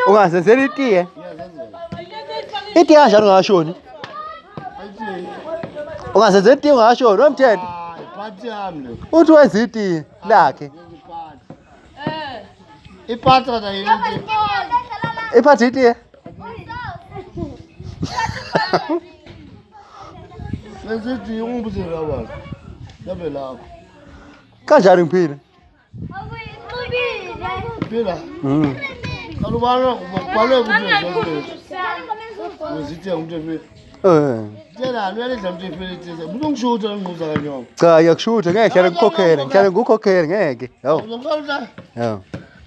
Ungasenzela itiye. Itiye kanjani ungashoni? Ungasenzela itiye ungashoni wemthetho. Uthi wenza itiye lakhe. Iphatha na yini? Iphatha itiye. Ngizithi ungibuzela abantu. Yabe lapho. Kanjani ngiphila? Phila. Kalubana ubhalwe ukuthi uzithi ngumntu Tjela lwele dlamntu efelethe. Bulungishutha ngquza kanyongo. Cha yakushutha ngeke hlale ngikhokhele. Ngihlale ngikukhokhele ngeke. Hawu. Uzongqala. Hawu.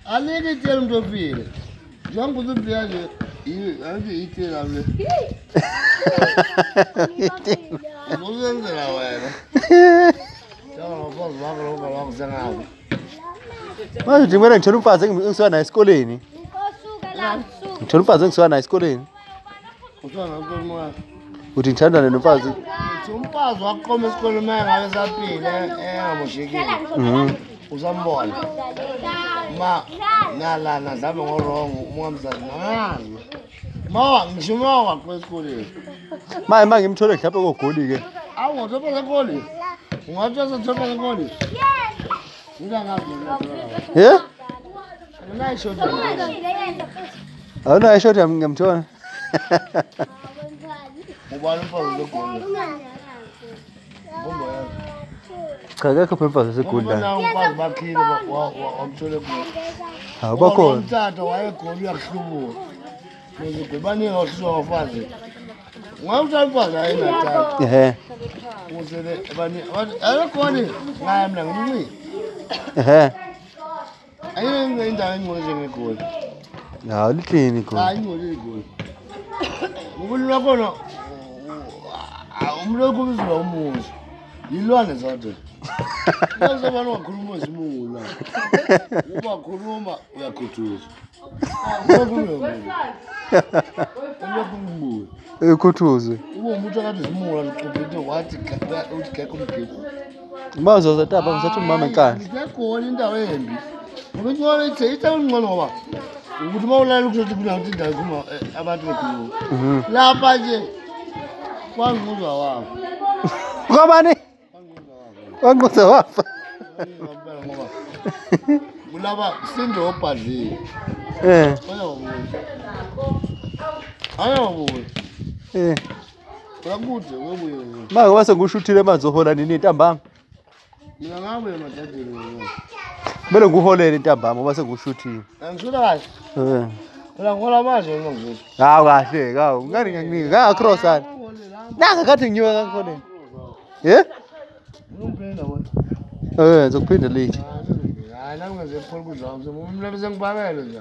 Alike itshela umuntu ofile. Njengoba uzophila nje angithi itshela le. Uzenzela wena. Jama ngaphansi bakho lokho la kusengabe. Manje ngimele ngithola umfazi engisuka naye esikoleni. Ngithola umfazi engisuka naye esikoleni. Uthanda uNkulunkulu. Uthi ngithandane nomfazi. Umfazi waqoma esikoleni manje ngabe saphile engamoshekile. Uzambona. Ma nala nadlame ngorongo umngamzana nalo. Ngisho waqwa esikoleni. Manje ngimthole mhlawumbe kogoli ke. Awu ngithopa sekoli. Ungathi sesithopa sekoli? Yes. Ngikangazi. Yeah? Nayi shoda. Awunayo shoti ngiyamthola. Ubani umfazi segoli? Cha akekho phela umfazi segoli la. Ubona umfazi bakhile wamthole khona. Hawu bakhona. Umthatha wayegoli uyakuhlubuka. Manje baningi ohluzwa abafazi. Ngawuthi umfazi ayinathanda. Ehe. Usele bani ayikhona ngaya mina ngimncike. Ehe. Ayingenza indawo engcono njengegoli. Hawu lihlini khona. Hayi ingcono igoli. Ubulilo khona umloko ubizwa umuzi. Yilwane zonke. Mase bani wakhuluma isimungu la. Uma khuluma uyakhuthuza. Ukhuthuzwe. Ube umuntu akade isimungu liqophete wathi uthi kekho umgebo. Manje uzatapa ngisathi umama enkani. Ngiyagona indawo embi. Ngoba ngiyona ithe ungcono ngoba ukuthi mawulala ukuthi kunathi indawo kuma abantu bekhuluma. Lapha nje kwangquzwa wabo. Ngobani? Kwangquzwa wafa. Ngoba kulaba sindo obhadlile. Ayabuza. Ulakude webuye. Manje ngoba sengushuthile manje uhola nini intambama? Mina ngabe emadadeni. Kumele nguholele intambama ngoba sengushuthile. Angishula kahle. Ulangola manje ngizwe. Hawu kahle, hawu ngani ngiyakunika cross ani. Nanga kathi nginyuka kangiholele. Umpenda wena. Ngizokuphinda late. Hayi nami ngenze pholo kudla. Umntu bese ngibabele nje.